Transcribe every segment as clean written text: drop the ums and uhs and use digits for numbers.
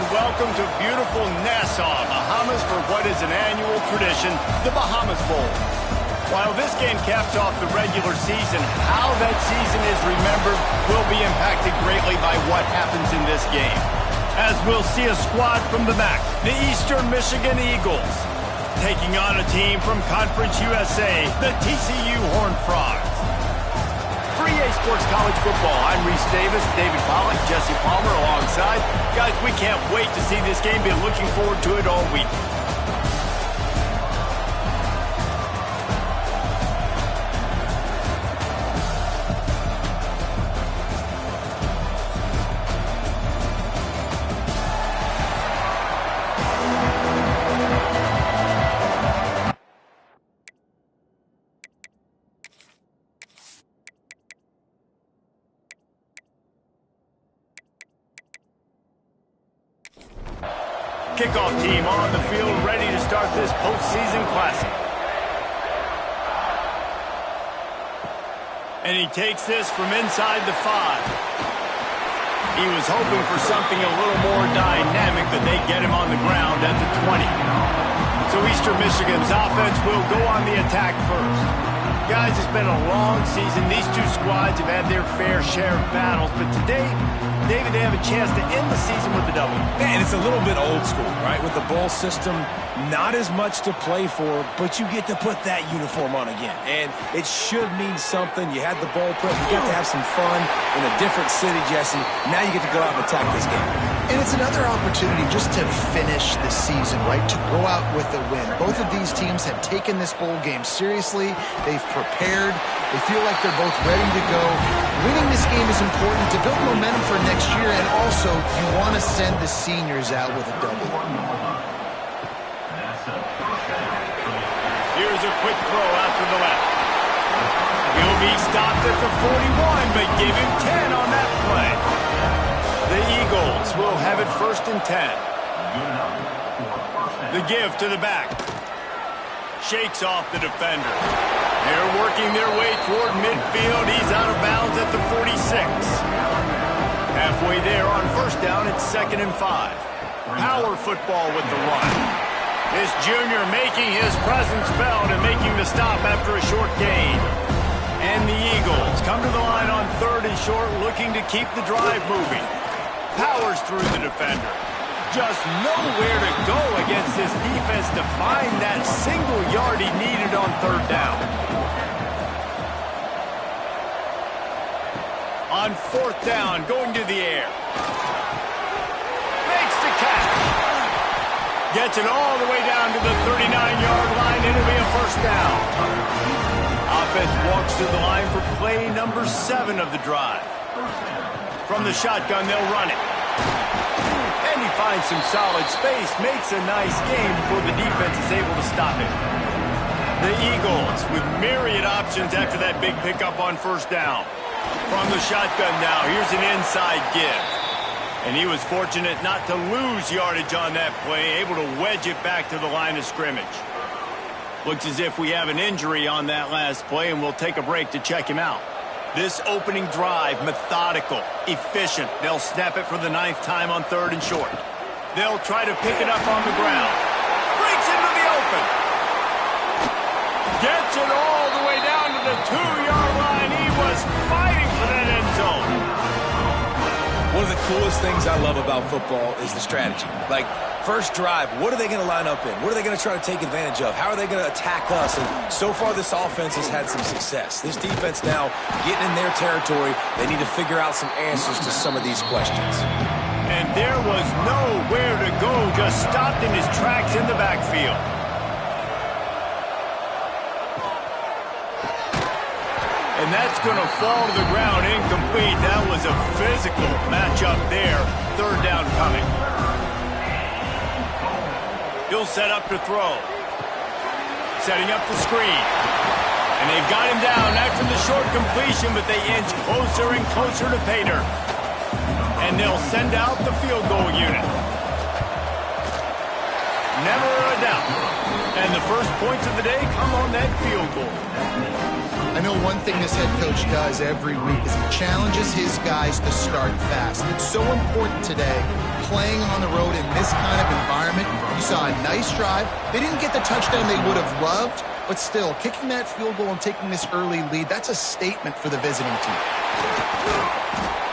welcome to beautiful Nassau, Bahamas for what is an annual tradition, the Bahamas Bowl. While this game caps off the regular season, how that season is remembered will be impacted greatly by what happens in this game. As we'll see a squad from the back, the Eastern Michigan Eagles, taking on a team from Conference USA, the TCU Horned Frogs. For EA Sports College Football, I'm Reese Davis, David Pollack, Jesse Palmer alongside. Guys, we can't wait to see this game. Been looking forward to it all week. Kickoff team on the field, ready to start this postseason classic. And he takes this from inside the 5. He was hoping for something a little more dynamic, but they get him on the ground at the 20. So Eastern Michigan's offense will go on the attack first. Guys, it's been a long season. These two squads have had their fair share of battles, but today, David, they have a chance to end the season with a W. Man, it's a little bit old school, right? With the bowl system, not as much to play for, but you get to put that uniform on again. And it should mean something. You had the bowl put, you get to have some fun in a different city, Jesse. Now you get to go out and attack this game. And it's another opportunity just to finish the season, right? To go out with a win. Both of these teams have taken this bowl game seriously. They've prepared. They feel like they're both ready to go. Winning this game is important to build momentum for next year, and also you want to send the seniors out with a W. Here's a quick throw out to the left. He'll be stopped at the 41, but give him 10 on that play. The Eagles will have it 1st and 10. The give to the back. Shakes off the defender. They're working their way toward midfield. He's out of bounds at the 46. Halfway there on 1st down, it's 2nd and 5. Power football with the run. This junior making his presence felt and making the stop after a short gain. And the Eagles come to the line on 3rd and short, looking to keep the drive moving. Powers through the defender. Just nowhere to go against this defense to find that single yard he needed on 3rd down. On 4th down, going to the air. Makes the catch. Gets it all the way down to the 39-yard line. It'll be a 1st down. Offense walks to the line for play number 7 of the drive. From the shotgun, they'll run it. And he finds some solid space, makes a nice game before the defense is able to stop him. The Eagles with myriad options after that big pickup on 1st down. From the shotgun now, here's an inside give. And he was fortunate not to lose yardage on that play, able to wedge it back to the line of scrimmage. Looks as if we have an injury on that last play, and we'll take a break to check him out. This opening drive, methodical, efficient. They'll snap it for the 9th time on 3rd and short. They'll try to pick it up on the ground. Breaks into the open. Gets it all the way down to the 2-yard line. He was fighting for that end zone. One of the coolest things I love about football is the strategy. Like, first drive, what are they going to line up in? What are they going to try to take advantage of? How are they going to attack us? And so far, this offense has had some success. This defense now getting in their territory. They need to figure out some answers to some of these questions. And there was nowhere to go, just stopped in his tracks in the backfield. And that's going to fall to the ground incomplete. That was a physical matchup there. 3rd down coming. He'll set up to throw. Setting up the screen. And they've got him down after the short completion, but they inch closer and closer to pay dirt. And they'll send out the field goal unit. Never a doubt. And the first points of the day come on that field goal. I know one thing this head coach does every week is he challenges his guys to start fast. It's so important today playing on the road in this kind of environment. You saw a nice drive. They didn't get the touchdown they would have loved, but still, kicking that field goal and taking this early lead, that's a statement for the visiting team.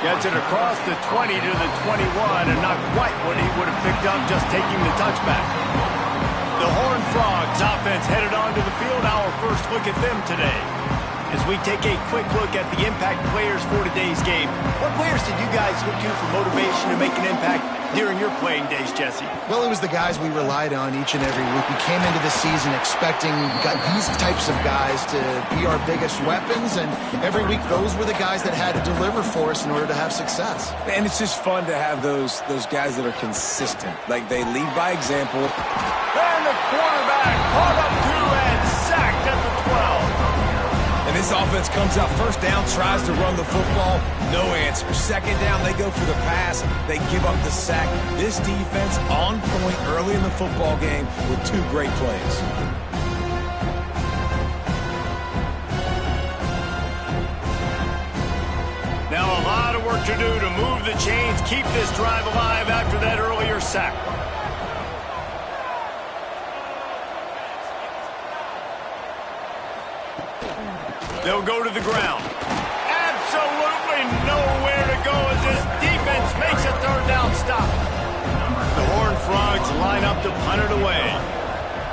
Gets it across the 20 to the 21, and not quite what he would have picked up just taking the touchback. The Horned Frogs offense headed onto the field. Our first look at them today. As we take a quick look at the impact players for today's game, what players did you guys look to for motivation to make an impact during your playing days, Jesse? Well, it was the guys we relied on each and every week. We came into the season expecting these types of guys to be our biggest weapons, and every week those were the guys that had to deliver for us in order to have success. And it's just fun to have those guys that are consistent. Like, they lead by example. And the quarterback caught up to and sacked at the 12. And this offense comes out first down, tries to run the football, no answer. Second down, they go for the pass, they give up the sack. This defense on point early in the football game with two great plays. Now a lot of work to do to move the chains, keep this drive alive after that earlier sack. They'll go to the ground. Absolutely nowhere to go as this defense makes a third down stop. The Horned Frogs line up to punt it away.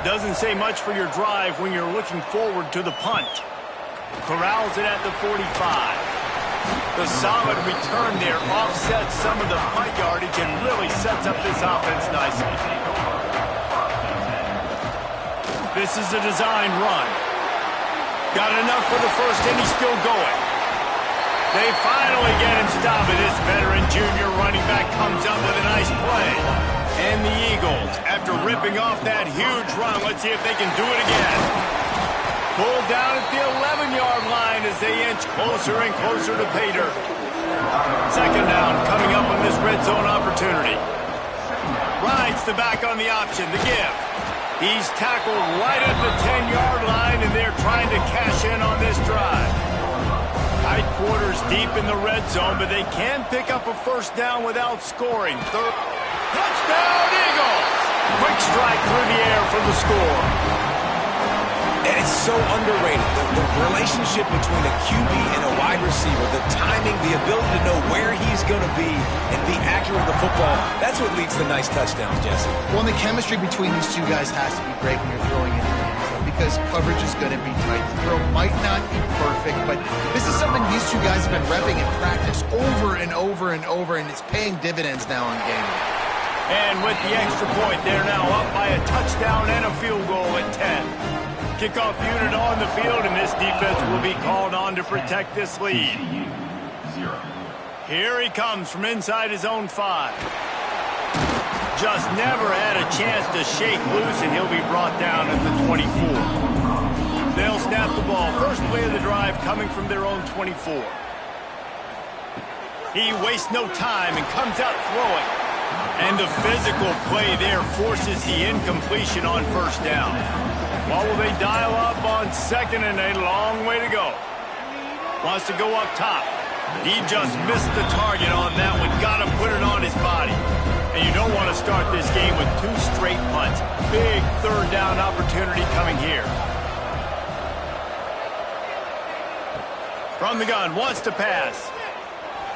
Doesn't say much for your drive when you're looking forward to the punt. Corrals it at the 45. The solid return there offsets some of the punt yardage and really sets up this offense nicely. This is a design run. Got enough for the first, and he's still going. They finally get him stopped, and this veteran junior running back comes up with a nice play. And the Eagles, after ripping off that huge run, let's see if they can do it again. Pulled down at the 11-yard line as they inch closer and closer to pay dirt. Second down coming up on this red zone opportunity. Rides the back on the option, the give. He's tackled right at the 10-yard line, and they're trying to cash in on this drive. Tight quarters deep in the red zone, but they can pick up a first down without scoring. Third touchdown, Eagles! Quick strike through the air for the score. And it's so underrated. The relationship between a QB and a wide receiver, the timing, the ability to know where he's going to be and be accurate with the football, that's what leads to nice touchdowns, Jesse. Well, and the chemistry between these two guys has to be great when you're throwing in the end zone because coverage is going to be tight. The throw might not be perfect, but this is something these two guys have been repping in practice over and over and over, and it's paying dividends now on game day. And with the extra point, they're now up by a touchdown and a field goal at 10. Kickoff unit on the field, and this defense will be called on to protect this lead. Here he comes from inside his own 5. Just never had a chance to shake loose, and he'll be brought down at the 24. They'll snap the ball. First play of the drive coming from their own 24. He wastes no time and comes out throwing. And the physical play there forces the incompletion on first down. What will they dial up on second, and a long way to go. Wants to go up top. He just missed the target on that one. Got to put it on his body. And you don't want to start this game with 2 straight punts. Big third down opportunity coming here. From the gun, wants to pass.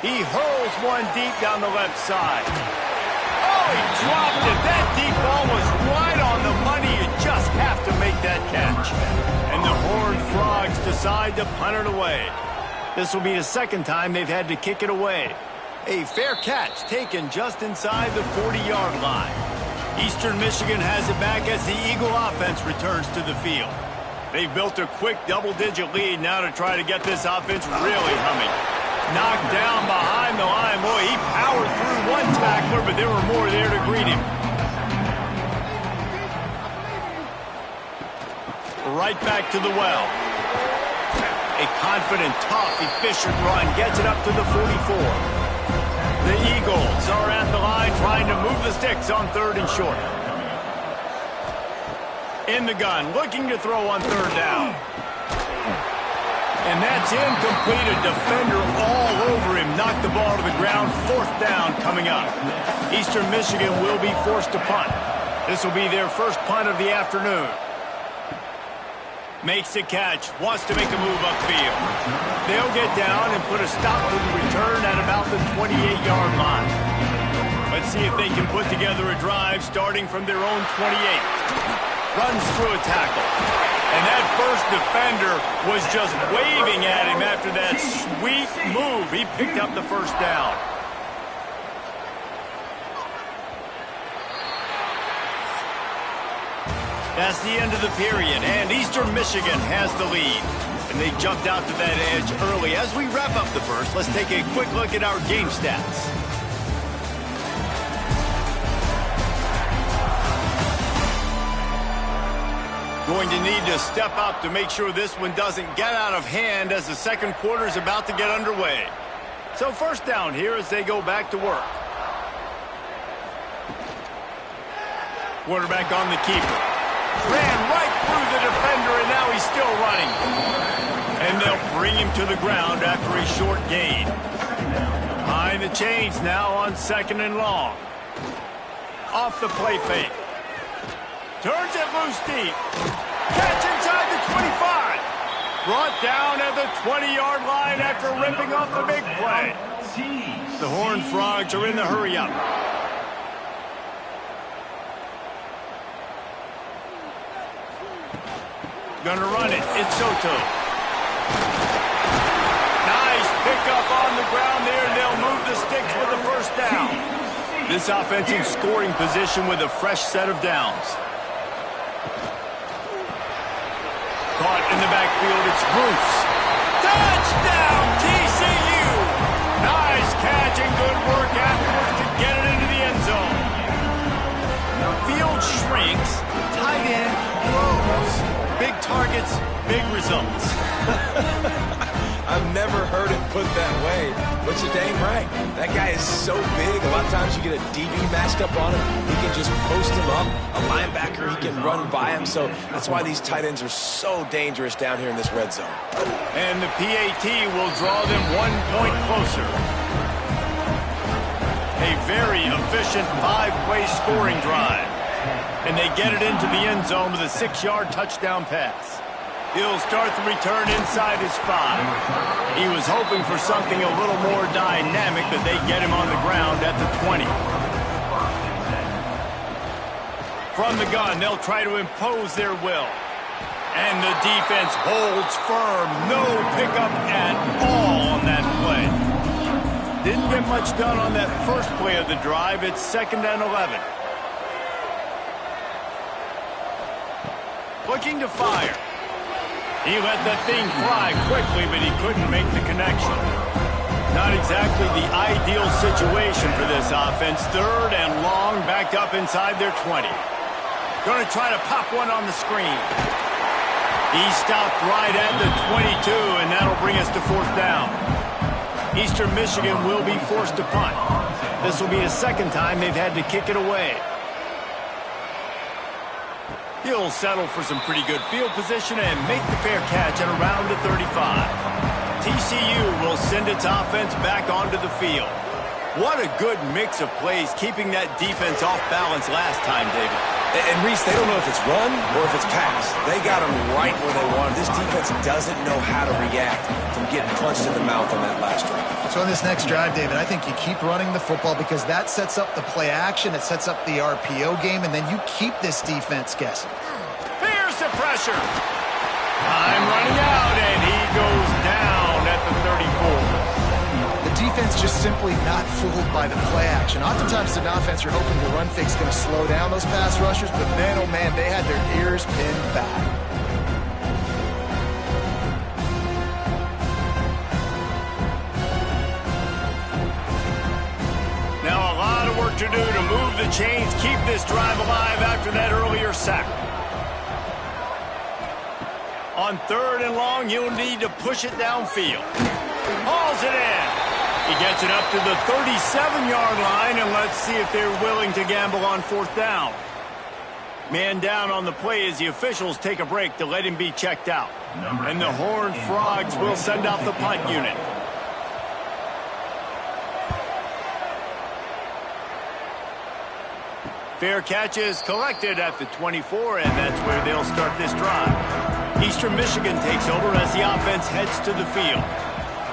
He hurls one deep down the left side. Oh, he dropped it. That deep ball was right on the money. You just have to make that catch. And the Horned Frogs decide to punt it away. This will be the second time they've had to kick it away. A fair catch taken just inside the 40-yard line. Eastern Michigan has it back as the Eagle offense returns to the field. They've built a quick double-digit lead now to try to get this offense really humming. Knocked down behind the line. Boy, he powered through one tackler, but there were more there to greet him. Right back to the well. A confident, tough, efficient run gets it up to the 44. The Eagles are at the line trying to move the sticks on third and short. In the gun, looking to throw on third down. And that's incomplete. A defender all over him. Knocked the ball to the ground. 4th down coming up. Eastern Michigan will be forced to punt. This will be their first punt of the afternoon. Makes the catch. Wants to make a move upfield. They'll get down and put a stop to the return at about the 28-yard line. Let's see if they can put together a drive starting from their own 28. Runs through a tackle. And that first defender was just waving at him after that sweet move. He picked up the first down. That's the end of the period, and Eastern Michigan has the lead. And they jumped out to that edge early. As we wrap up the first, let's take a quick look at our game stats. Going to need to step up to make sure this one doesn't get out of hand as the second quarter is about to get underway. So first down here as they go back to work. Quarterback on the keeper. Ran right through the defender, and now he's still running. And they'll bring him to the ground after a short gain. Behind the chains now on 2nd and long. Off the play fake. Turns it loose deep. Catch inside the 25. Brought down at the 20-yard line after ripping off the big play. The Horned Frogs are in the hurry-up. Gonna run it. It's Soto. Nice pickup on the ground there, and they'll move the sticks with the first down. This offensive scoring position with a fresh set of downs. Caught in the backfield, it's Bruce. Touchdown, TCU! Nice catch and good work afterwards to get it into the end zone. Field shrinks, tight end grows. Big targets, big results. I've never heard it put that way, but you're dang right. That guy is so big, a lot of times you get a DB matched up on him. He can just post him up. A linebacker, he can run by him. So that's why these tight ends are so dangerous down here in this red zone. And the PAT will draw them 1 point closer. A very efficient 5-play scoring drive. And they get it into the end zone with a 6-yard touchdown pass. He'll start the return inside his 5. He was hoping for something a little more dynamic, but they get him on the ground at the 20. From the gun, they'll try to impose their will. And the defense holds firm. No pickup at all on that play. Didn't get much done on that first play of the drive. It's 2nd and 11. Looking to fire. He let that thing fly quickly, but he couldn't make the connection. Not exactly the ideal situation for this offense. 3rd and long, backed up inside their 20. Going to try to pop one on the screen. He stopped right at the 22, and that'll bring us to 4th down. Eastern Michigan will be forced to punt. This will be the 2nd time they've had to kick it away. He'll settle for some pretty good field position and make the fair catch at around the 35. TCU will send its offense back onto the field. What a good mix of plays, keeping that defense off balance last time, David. And Reese, they don't know if it's run or if it's pass. They got them right where they want. This defense doesn't know how to react from getting punched in the mouth on that last drive. So in this next drive, David, I think you keep running the football because that sets up the play action, it sets up the RPO game, and then you keep this defense guessing. Here's the pressure. Time running out, and he goes down at the 34. The defense just simply not fooled by the play action. Oftentimes, the offense are hoping the run fake's going to slow down those pass rushers, but man, oh man, they had their ears pinned back. Now a lot of work to do to move the chains, keep this drive alive after that earlier sack. On 3rd and long, you'll need to push it downfield. Hauls it in. He gets it up to the 37-yard line, and let's see if they're willing to gamble on 4th down. Man down on the play as the officials take a break to let him be checked out. And the Horned Frogs will send out the punt unit. Fair catch is collected at the 24, and that's where they'll start this drive. Eastern Michigan takes over as the offense heads to the field.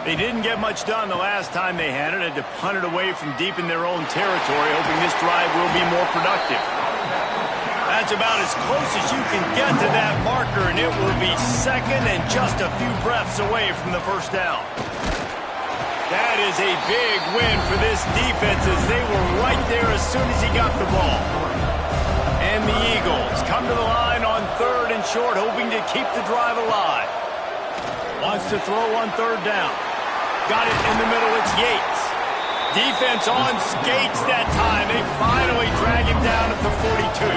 They didn't get much done the last time they had it. Had to punt it away from deep in their own territory, hoping this drive will be more productive. That's about as close as you can get to that marker, and it will be second and just a few breaths away from the first down. That is a big win for this defense as they were right there as soon as he got the ball. And the Eagles come to the line on 3rd and short, hoping to keep the drive alive. Wants to throw on 3rd down. Got it in the middle, it's Yates. Defense on skates that time. They finally drag him down at the 42.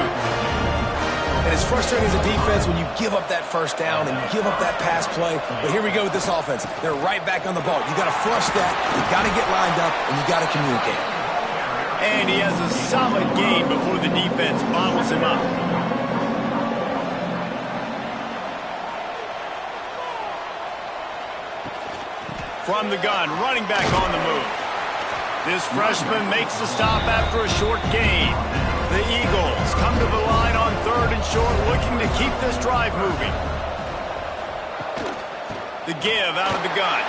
And it's frustrating as a defense when you give up that first down and you give up that pass play. But here we go with this offense. They're right back on the ball. You got to flush that. You got to get lined up, and you got to communicate. And he has a solid gain before the defense bottles him up. From the gun, running back on the move. This freshman makes the stop after a short gain. The Eagles come to the line on 3rd and short, looking to keep this drive moving. The give out of the gun.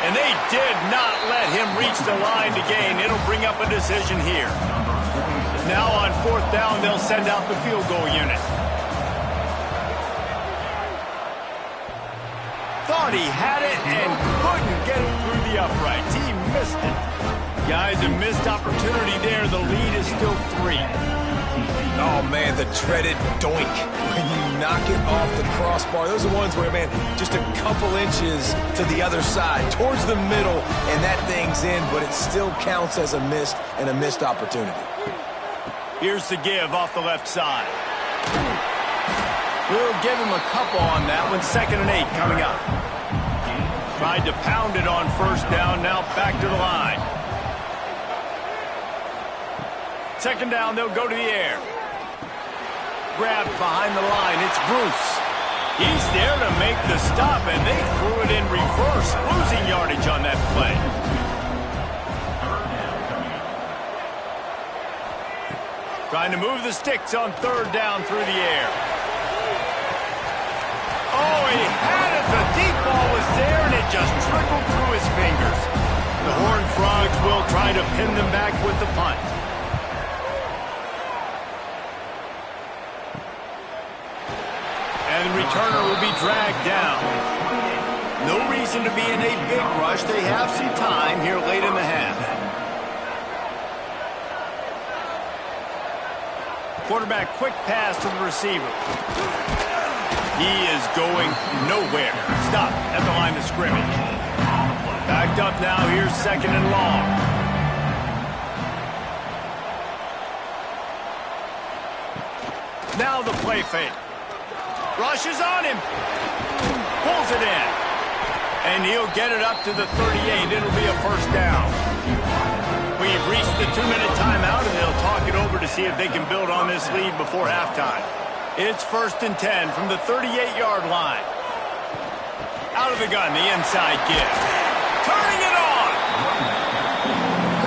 And they did not let him reach the line to gain. It'll bring up a decision here. Now on 4th down, they'll send out the field goal unit. Thought he had it and couldn't get it through the uprights. He missed it. Guys, a missed opportunity there. The lead is still 3. Oh, man, the dreaded doink when you knock it off the crossbar. Those are ones where, man, just a couple inches to the other side, towards the middle, and that thing's in, but it still counts as a missed opportunity. Here's the give off the left side. We'll give him a couple on that one. 2nd and 8 coming up. Tried to pound it on 1st down, now back to the line. 2nd down, they'll go to the air. Grabbed behind the line, it's Bruce. He's there to make the stop, and they threw it in reverse, losing yardage on that play. Trying to move the sticks on 3rd down through the air. Oh, he had it. The deep ball was there, and it just trickled through his fingers. The Horned Frogs will try to pin them back with the punt. And the returner will be dragged down. No reason to be in a big rush. They have some time here late in the half. Quarterback, quick pass to the receiver. He is going nowhere. Stop at the line of scrimmage. Backed up now. Here's 2nd and long. Now the play fake. Rushes on him. Pulls it in. And he'll get it up to the 38. It'll be a 1st down. We've reached the 2-minute timeout, and they'll talk it over to see if they can build on this lead before halftime. It's 1st and 10 from the 38-yard line. Out of the gun, the inside give. Turning it on!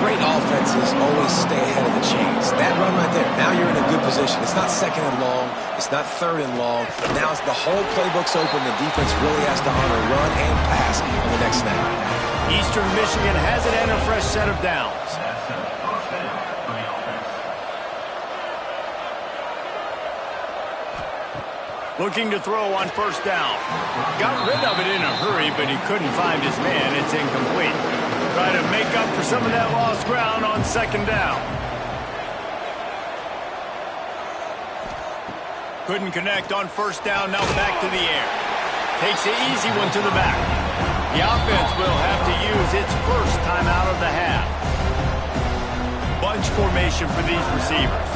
Great offenses always stay ahead of the chains. That run right there, now you're in a good position. It's not 2nd and long. It's not 3rd and long. Now it's the whole playbook's open. The defense really has to honor run and pass on the next snap. Eastern Michigan has it and a fresh set of downs. Looking to throw on 1st down. Got rid of it in a hurry, but he couldn't find his man. It's incomplete. Try to make up for some of that lost ground on 2nd down. Couldn't connect on 1st down. Now back to the air. Takes the easy one to the back. The offense will have to use its first timeout of the half. Bunch formation for these receivers.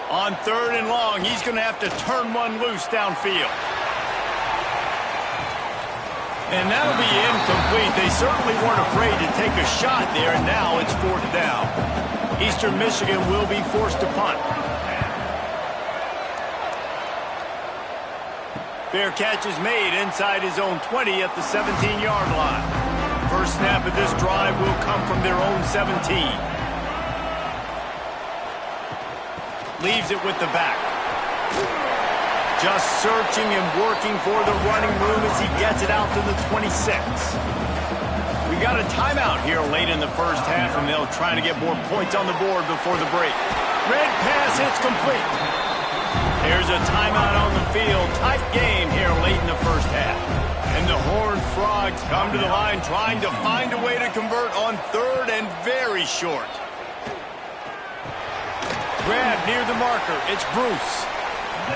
On 3rd and long, he's going to have to turn one loose downfield. And that'll be incomplete. They certainly weren't afraid to take a shot there, and now it's 4th down. Eastern Michigan will be forced to punt. Fair catch is made inside his own 20 at the 17-yard line. First snap of this drive will come from their own 17. Leaves it with the back. Just searching and working for the running room as he gets it out to the 26. We got a timeout here late in the first half, and they'll try to get more points on the board before the break. Red pass hits complete. There's a timeout on the field. Tight game here late in the first half. And the Horned Frogs come to the line trying to find a way to convert on 3rd and very short. Grab near the marker. It's Bruce.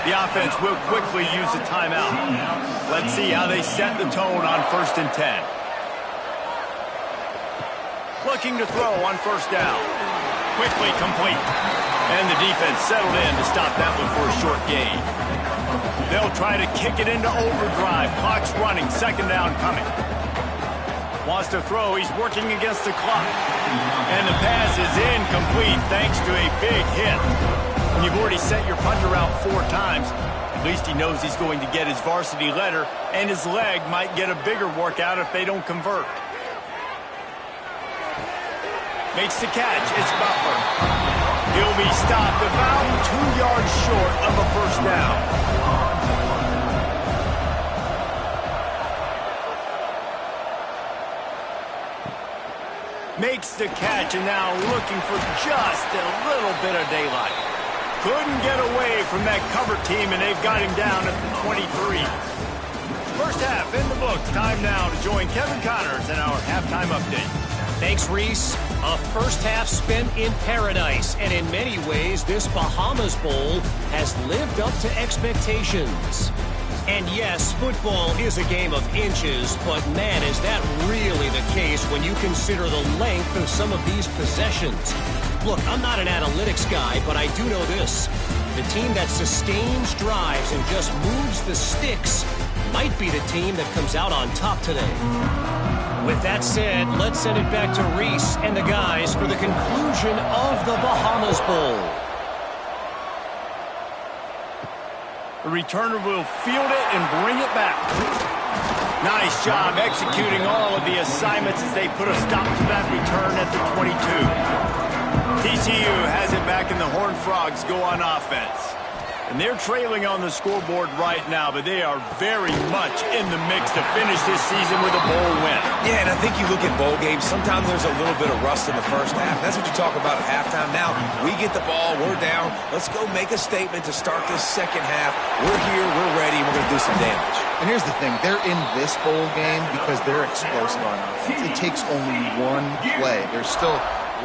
The offense will quickly use a timeout. Let's see how they set the tone on 1st and 10. Looking to throw on 1st down. Quickly complete. And the defense settled in to stop that one for a short gain. They'll try to kick it into overdrive. Clock's running. 2nd down coming. Wants to throw. He's working against the clock. And the pass is incomplete thanks to a big hit. When you've already set your punter out 4 times, at least he knows he's going to get his varsity letter, and his leg might get a bigger workout if they don't convert. Makes the catch. It's Butler. He'll be stopped about 2 yards short of a 1st down. Makes the catch, and now looking for just a little bit of daylight. Couldn't get away from that cover team, and they've got him down at the 23. First half in the books. Time now to join Kevin Connors in our halftime update. Thanks, Reese. A first half spent in paradise, and in many ways, this Bahamas Bowl has lived up to expectations. And yes, football is a game of inches, but man, is that really the case when you consider the length of some of these possessions. Look, I'm not an analytics guy, but I do know this. The team that sustains drives and just moves the sticks might be the team that comes out on top today. With that said, let's send it back to Reese and the guys for the conclusion of the Bahamas Bowl. The returner will field it and bring it back. Nice job executing all of the assignments as they put a stop to that return at the 22. TCU has it back, and the Horned Frogs go on offense. And they're trailing on the scoreboard right now, but they are very much in the mix to finish this season with a bowl win. Yeah, and I think you look at bowl games, sometimes there's a little bit of rust in the first half. That's what you talk about at halftime. Now, we get the ball, we're down. Let's go make a statement to start this second half. We're here, we're ready, and we're going to do some damage. And here's the thing. They're in this bowl game because they're explosive on offense. It takes only one play. There's still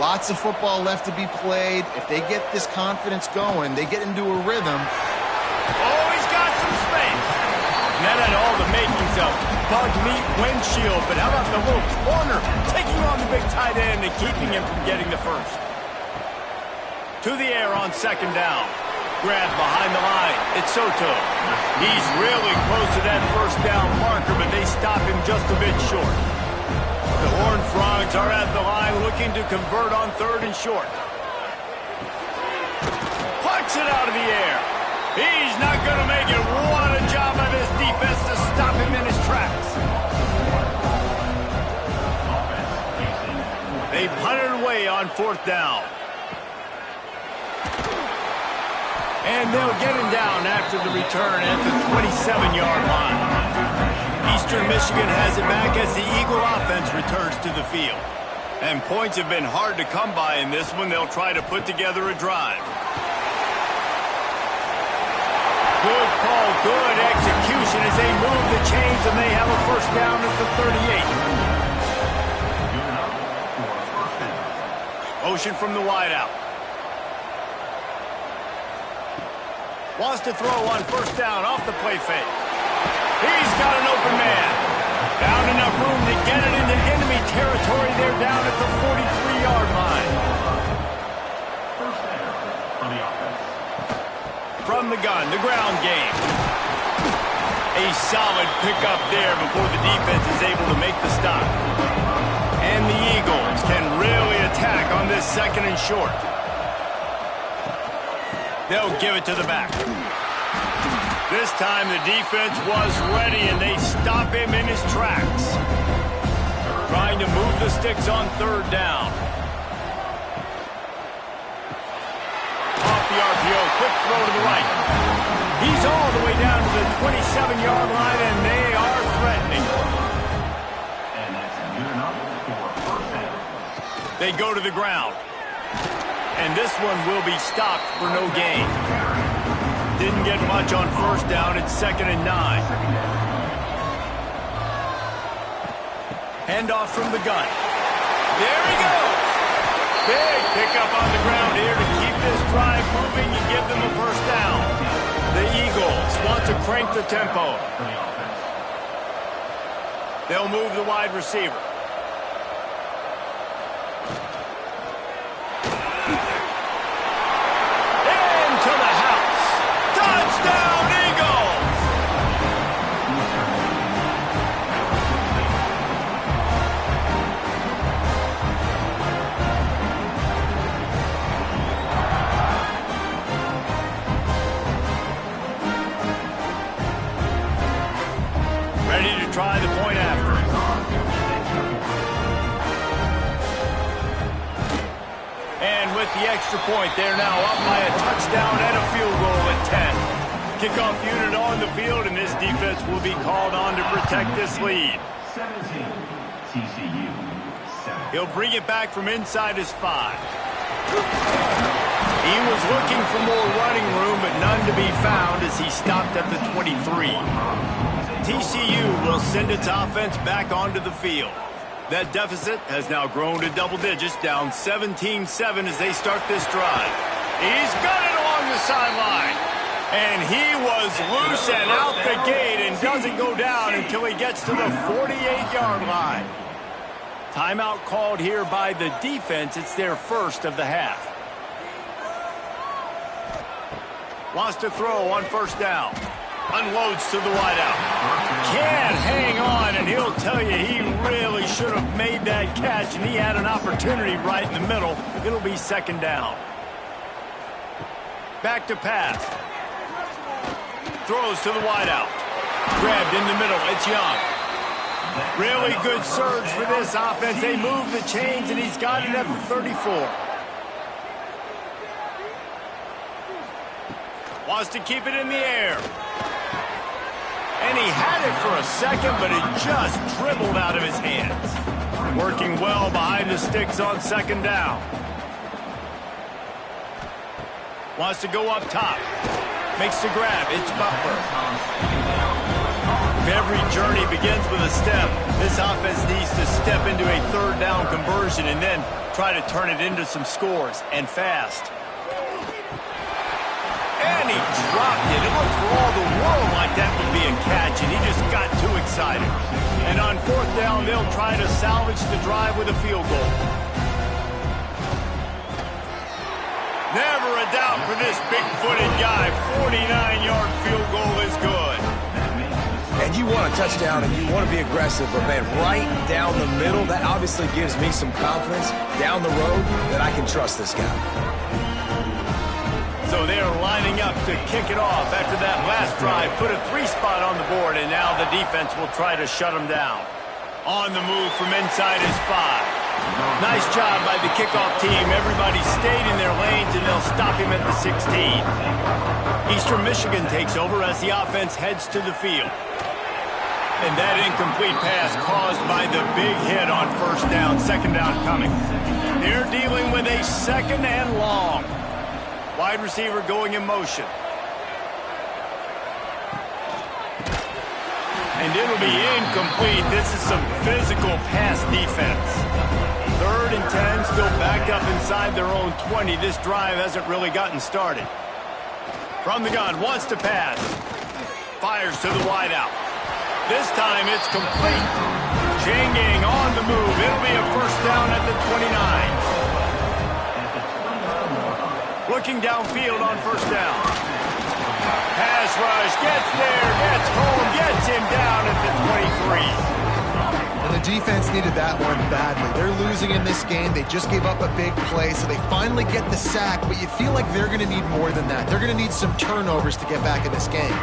lots of football left to be played. If they get this confidence going, they get into a rhythm. Oh, he's got some space. And that had all the makings of bug meat windshield. But how about the little corner taking on the big tight end and keeping him from getting the first? To the air on 2nd down. Grab behind the line. It's Soto. He's really close to that 1st down marker, but they stop him just a bit short. The Horned Frogs are at the line looking to convert on 3rd and short. Plucks it out of the air. He's not going to make it. What a job by this defense to stop him in his tracks. They punted away on 4th down. And they'll get him down after the return at the 27-yard line. Eastern Michigan has it back as the Eagle offense returns to the field. And points have been hard to come by in this one. They'll try to put together a drive. Good call, good execution as they move the chains, and they have a 1st down at the 38. Motion from the wideout. Wants to throw on 1st down off the play fake. He's got an open man. Found enough room to get it into enemy territory. They're down at the 43-yard line. From the gun, the ground game. A solid pickup there before the defense is able to make the stop. And the Eagles can really attack on this second and short. They'll give it to the back. This time the defense was ready, and they stop him in his tracks. Trying to move the sticks on third down. Off the RPO, quick throw to the right. He's all the way down to the 27-yard line, and they are threatening. They go to the ground. And this one will be stopped for no gain. Didn't get much on first down. It's 2nd and 9. Handoff from the gun. There he goes. Big pickup on the ground here to keep this drive moving and give them a first down. The Eagles want to crank the tempo. They'll move the wide receiver. Into the house. Touchdown, Eagles! Ready to try the point after. And with the extra point, they're now up by a touchdown and a field goal at 10. Kickoff unit on the field, and this defense will be called on to protect this lead. 17, TCU. 7. He'll bring it back from inside his 5. He was looking for more running room, but none to be found as he stopped at the 23. TCU will send its offense back onto the field. That deficit has now grown to double digits, down 17-7 as they start this drive. He's got it along the sideline. And he was loose and out the gate and doesn't go down until he gets to the 48-yard line. Timeout called here by the defense. It's their first of the half. Wants to throw on first down. Unloads to the wideout. Can't hang on, and he'll tell you he really should have made that catch, and he had an opportunity right in the middle. It'll be 2nd down. Back to pass. Throws to the wideout. Grabbed in the middle. It's Young. Really good surge for this offense. They move the chains, and he's got it at the 34. Wants to keep it in the air. And he had it for a second, but it just dribbled out of his hands. Working well behind the sticks on 2nd down. Wants to go up top. Makes the grab. It's Butler. If every journey begins with a step, this offense needs to step into a 3rd down conversion and then try to turn it into some scores, and fast. And he dropped it. It looked for all the world like that would be a catch, and he just got too excited. And on 4th down, they'll try to salvage the drive with a field goal. Never a doubt for this big-footed guy. 49-yard field goal is good. And you want a touchdown, and you want to be aggressive, but, man, right down the middle, that obviously gives me some confidence down the road that I can trust this guy. So they're lining up to kick it off after that last drive. Put a 3-spot on the board, and now the defense will try to shut them down. On the move from inside his 5. Nice job by the kickoff team. Everybody stayed in their lanes, and they'll stop him at the 16. Eastern Michigan takes over as the offense heads to the field. And that incomplete pass caused by the big hit on 1st down. 2nd down coming. They're dealing with a 2nd and long. Wide receiver going in motion. And it'll be incomplete. This is some physical pass defense. 3rd and 10, still backed up inside their own 20. This drive hasn't really gotten started. From the gun, wants to pass. Fires to the wideout. This time it's complete. Changing on the move. It'll be a 1st down at the 29. Looking downfield on 1st down. Pass rush, gets there, gets home, gets him down at the 23. And the defense needed that one badly. They're losing in this game. They just gave up a big play, so they finally get the sack, but you feel like they're going to need more than that. They're going to need some turnovers to get back in this game.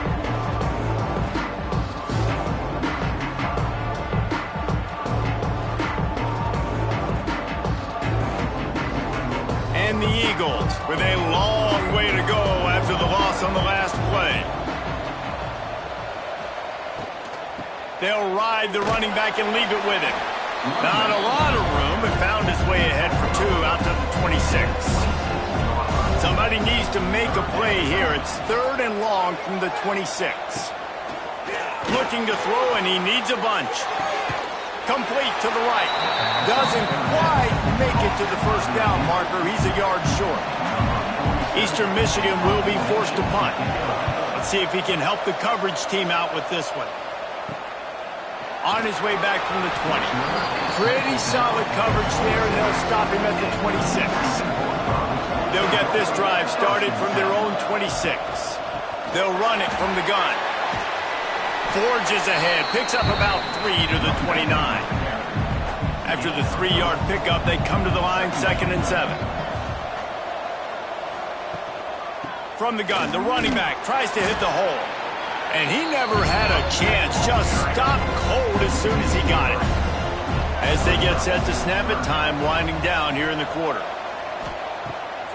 And the Eagles with a long way to go after the loss on the last play. They'll ride the running back and leave it with him. Not a lot of room, but found his way ahead for 2 out to the 26. Somebody needs to make a play here. It's 3rd and long from the 26. Looking to throw, and he needs a bunch. Complete to the right. Doesn't quite make it to the first down marker. He's a yard short. Eastern Michigan will be forced to punt. Let's see if he can help the coverage team out with this one. On his way back from the 20. Pretty solid coverage there, and they'll stop him at the 26. They'll get this drive started from their own 26. They'll run it from the gun. Forges ahead, picks up about 3 to the 29. After the 3-yard pickup, they come to the line, 2nd and 7. From the gun, the running back tries to hit the hole. And he never had a chance, just stopped cold as soon as he got it. As they get set to snap it, time winding down here in the quarter.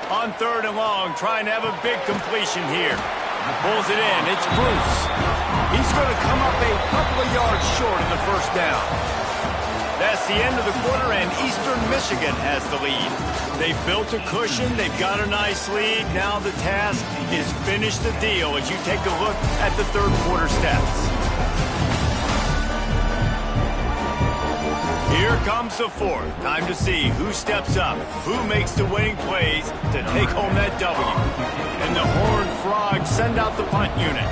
On 3rd and long, trying to have a big completion here. Pulls it in, it's Bruce. He's going to come up a couple of yards short of the first down. That's the end of the quarter, and Eastern Michigan has the lead. They've built a cushion. They've got a nice lead. Now the task is finish the deal as you take a look at the 3rd quarter stats. Here comes the 4th. Time to see who steps up, who makes the winning plays to take home that W. And the Horned Frogs send out the punt unit.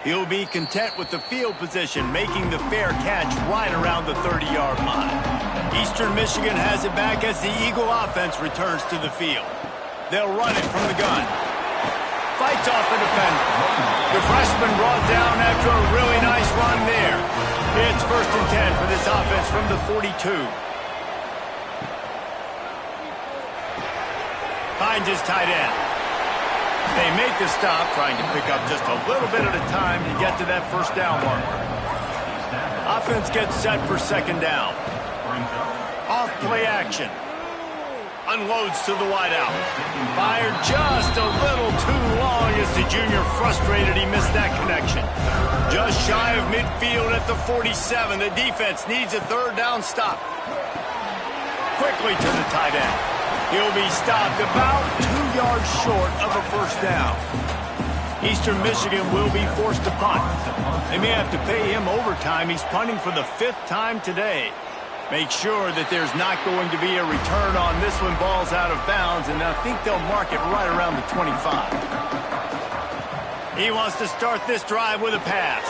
He'll be content with the field position, making the fair catch right around the 30-yard line. Eastern Michigan has it back as the Eagle offense returns to the field. They'll run it from the gun. Fights off a defender. The freshman brought down after a really nice run there. It's 1st and 10 for this offense from the 42. Finds his tight end. They make the stop, trying to pick up just a little bit at a time to get to that first down marker. Offense gets set for 2nd down. Off play action. Unloads to the wideout. Fired just a little too long as the junior frustrated he missed that connection. Just shy of midfield at the 47. The defense needs a 3rd down stop. Quickly to the tight end. He'll be stopped about 2 yards short of a first down. Eastern Michigan will be forced to punt. They may have to pay him overtime. He's punting for the 5th time today. Make sure that there's not going to be a return on this one. Ball's out of bounds, and I think they'll mark it right around the 25. He wants to start this drive with a pass.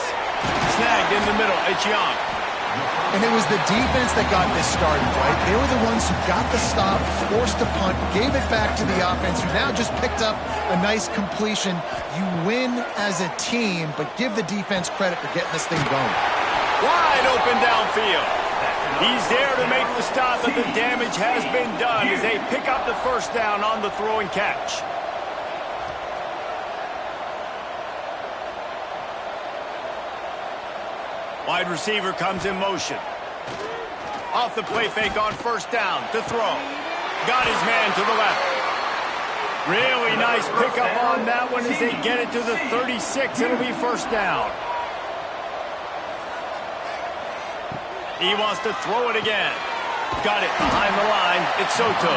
Snagged in the middle. It's Young. And it was the defense that got this started, right? They were the ones who got the stop, forced a punt, gave it back to the offense, who now just picked up a nice completion. You win as a team, but give the defense credit for getting this thing going. Wide open downfield. He's there to make the stop, but the damage has been done as they pick up the first down on the throw and catch. Wide receiver comes in motion. Off the play fake on first down to throw. Got his man to the left. Really nice pickup on that one as they get it to the 36. It'll be first down. He wants to throw it again. Got it behind the line. It's Soto.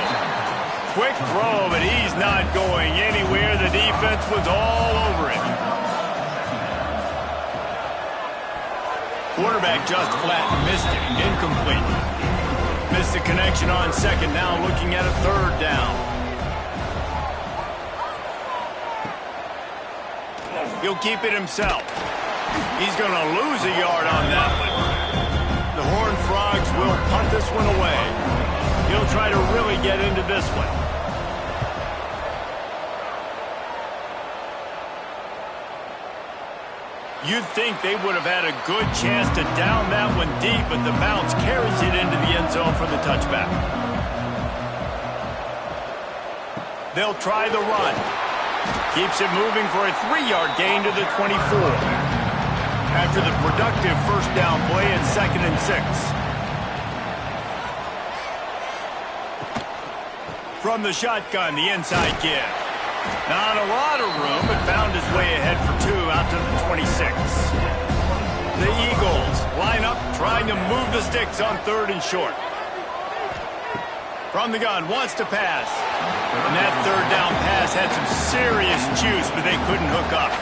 Quick throw, but he's not going anywhere. The defense was all over it. Quarterback just flat missed it. Incomplete. Missed the connection on 2nd. Now looking at a 3rd down. He'll keep it himself. He's going to lose a yard on that one. The Horned Frogs will punt this one away. He'll try to really get into this one. You'd think they would have had a good chance to down that one deep, but the bounce carries it into the end zone for the touchback. They'll try the run. Keeps it moving for a 3-yard gain to the 24. After the productive first down play at 2nd and 6. From the shotgun, the inside give. Not a lot of room, but found his way ahead for 2 out to the 26. The Eagles line up, trying to move the sticks on 3rd and short. From the gun, wants to pass. And that 3rd down pass had some serious juice, but they couldn't hook up.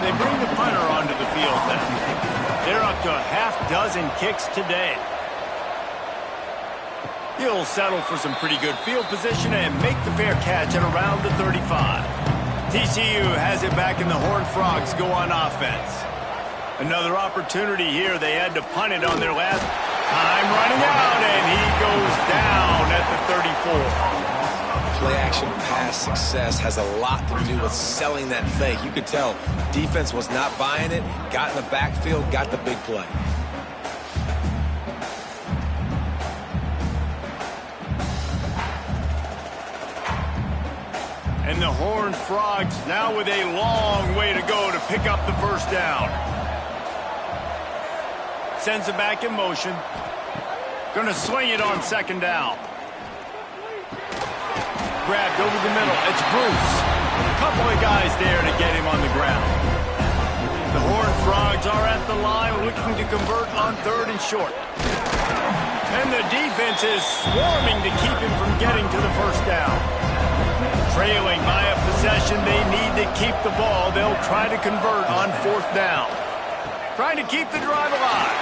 They bring the punter onto the field now. They're up to a half-dozen kicks today. He'll settle for some pretty good field position and make the fair catch at around the 35. TCU has it back and the Horned Frogs go on offense. Another opportunity here. They had to punt it on their last time running out, and he goes down at the 34. Play-action pass success has a lot to do with selling that fake. You could tell defense was not buying it, got in the backfield, got the big play. And the Horned Frogs now with a long way to go to pick up the first down. Sends it back in motion. Gonna swing it on 2nd down. Grabbed over the middle. It's Bruce. A couple of guys there to get him on the ground. The Horned Frogs are at the line looking to convert on 3rd and short. And the defense is swarming to keep him from getting to the first down. Trailing by a possession, they need to keep the ball. They'll try to convert on 4th down. Trying to keep the drive alive.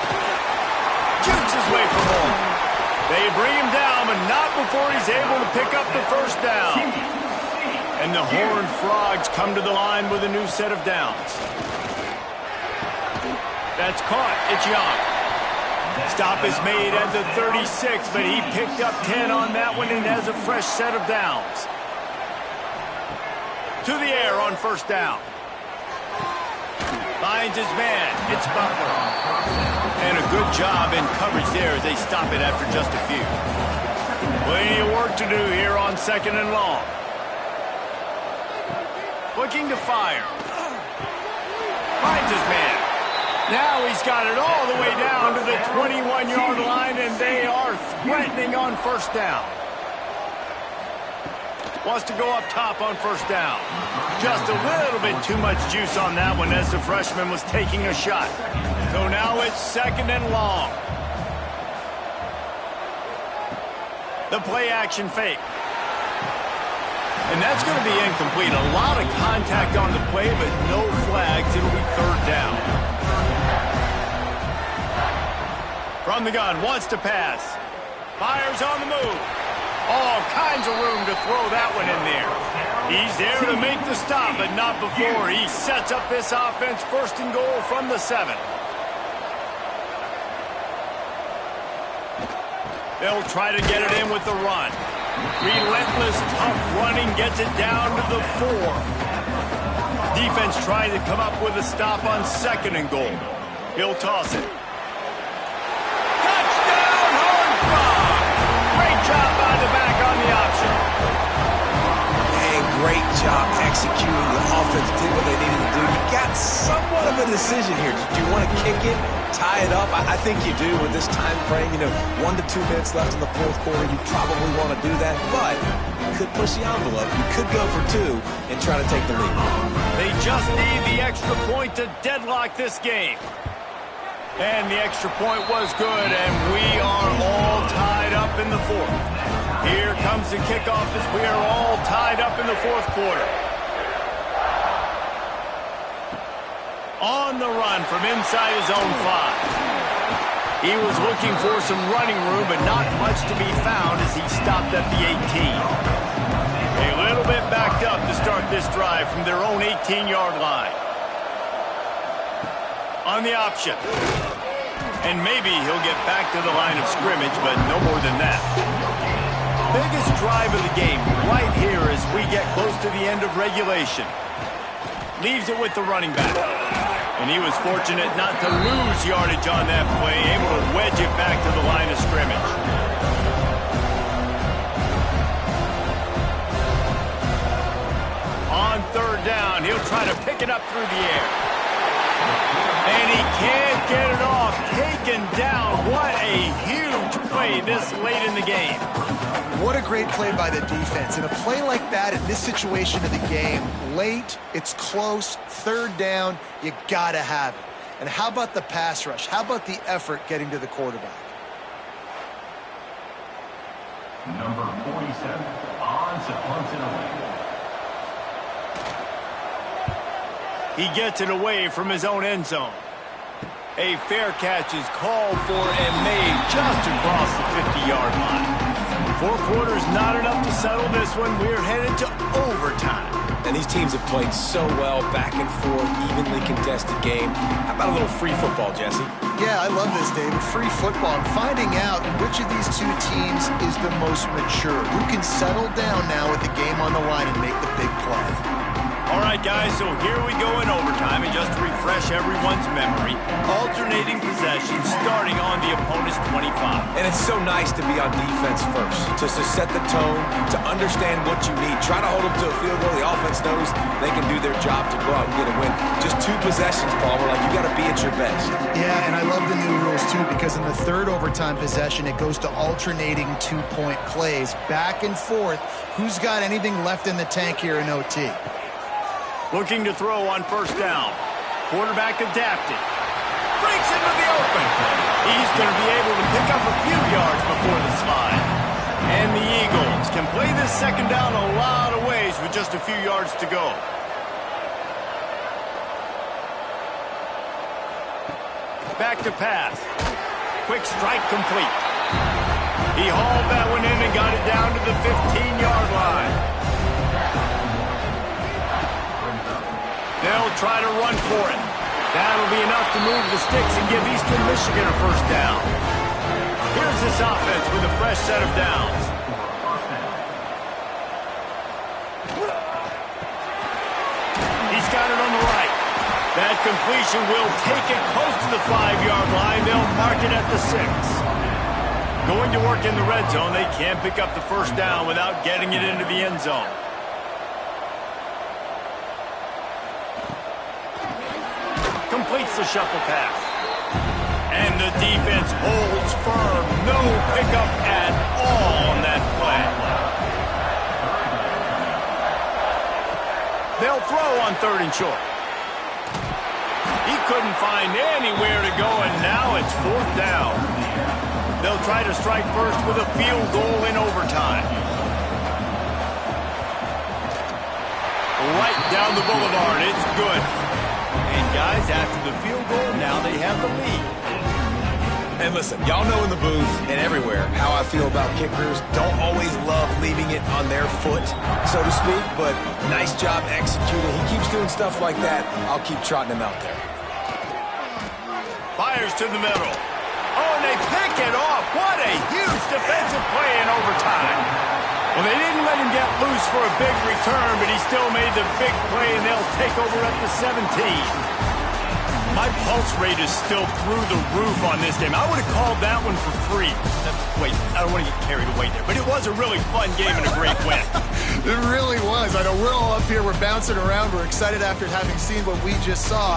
Shoots his way for more. They bring him down, but not before he's able to pick up the first down. And the Horned Frogs come to the line with a new set of downs. That's caught. It's Young. Stop is made at the 36, but he picked up 10 on that one and has a fresh set of downs. To the air on 1st down. Finds his man. It's Butler. And a good job in coverage there as they stop it after just a few. Plenty of work to do here on 2nd and long. Looking to fire. Finds his man. Now he's got it all the way down to the 21-yard line, and they are threatening on 1st down. Wants to go up top on 1st down. Just a little bit too much juice on that one as the freshman was taking a shot. So now it's 2nd and long. The play action fake. And that's going to be incomplete. A lot of contact on the play, but no flags. It'll be 3rd down. From the gun, wants to pass. Fires on the move. All kinds of room to throw that one in there. He's there to make the stop, but not before. He sets up this offense 1st and goal from the 7. They'll try to get it in with the run. Relentless, tough running gets it down to the 4. Defense trying to come up with a stop on 2nd and goal. He'll toss it. Touchdown, Horned Frogs! Great job by the back on the option. And great job executing. The offense did what they needed to do. You got somewhat of a decision here. Do you want to kick it, tie it up? I think you do with this time frame. 1 to 2 minutes left in the 4th quarter. You probably want to do that, but you could push the envelope. You could go for 2 and try to take the lead. They just need the extra point to deadlock this game. And the extra point was good, and we are all tied up in the 4th. Here comes the kickoff as we are all tied up in the 4th quarter. On the run from inside his own 5. He was looking for some running room, but not much to be found as he stopped at the 18. A little bit backed up to start this drive from their own 18-yard line. On the option. And maybe he'll get back to the line of scrimmage, but no more than that. Biggest drive of the game right here as we get close to the end of regulation. Leaves it with the running back. And he was fortunate not to lose yardage on that play, able to wedge it back to the line of scrimmage. On third down, he'll try to pick it up through the air. And he can't get it off. Taken down. What a huge play this late in the game. What a great play by the defense. And a play like that in this situation of the game, late, it's close, third down, you gotta have it. And how about the pass rush? How about the effort getting to the quarterback? Number 47, on to punt it away. He gets it away from his own end zone. A fair catch is called for and made just across the 50-yard line. 4 quarters not enough to settle this one. We're headed to overtime. And these teams have played so well, back and forth, evenly contested game. How about a little free football, Jesse? Yeah, I love this, David. Free football. And finding out which of these two teams is the most mature. Who can settle down now with the game on the line and make the big play. All right, guys, so here we go in overtime. And just to refresh everyone's memory, alternating possession starting on the opponent's 25. And it's so nice to be on defense first, to set the tone, to understand what you need. Try to hold them to a field goal. The offense knows they can do their job to go out and get a win. Just 2 possessions, Palmer. Like, you got to be at your best. Yeah, and I love the new rules, too, because in the third overtime possession, it goes to alternating 2-point plays. Back and forth. Who's got anything left in the tank here in OT? Looking to throw on first down. Quarterback adapted. Breaks into the open. He's going to be able to pick up a few yards before the slide. And the Eagles can play this second down a lot of ways with just a few yards to go. Back to pass. Quick strike complete. He hauled that one in and got it down to the 15-yard line. They'll try to run for it. That'll be enough to move the sticks and give Eastern Michigan a first down. Here's this offense with a fresh set of downs. He's got it on the right. That completion will take it close to the 5-yard line. They'll mark it at the 6. Going to work in the red zone. They can't pick up the first down without getting it into the end zone. Completes the shuffle pass. And the defense holds firm. No pickup at all on that play. They'll throw on 3rd and short. He couldn't find anywhere to go, and now it's 4th down. They'll try to strike first with a field goal in overtime. Right down the boulevard. It's good. And guys, after the field goal, now they have the lead. And listen, y'all know in the booth and everywhere how I feel about kickers. Don't always love leaving it on their foot, so to speak, but nice job executing. He keeps doing stuff like that. I'll keep trotting him out there. Fires to the middle. Oh, and they pick it off. What a huge defensive play in overtime. Well, they didn't let him get loose for a big return, but he still made the big play, and they'll take over at the 17. My pulse rate is still through the roof on this game. I would have called that one for free. Wait, I don't want to get carried away there, but it was a really fun game and a great win. It really was. I know we're all up here. We're bouncing around. We're excited after having seen what we just saw.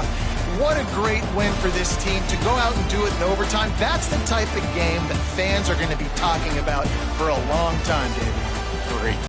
What a great win for this team to go out and do it in overtime. That's the type of game that fans are going to be talking about for a long time, David. Great.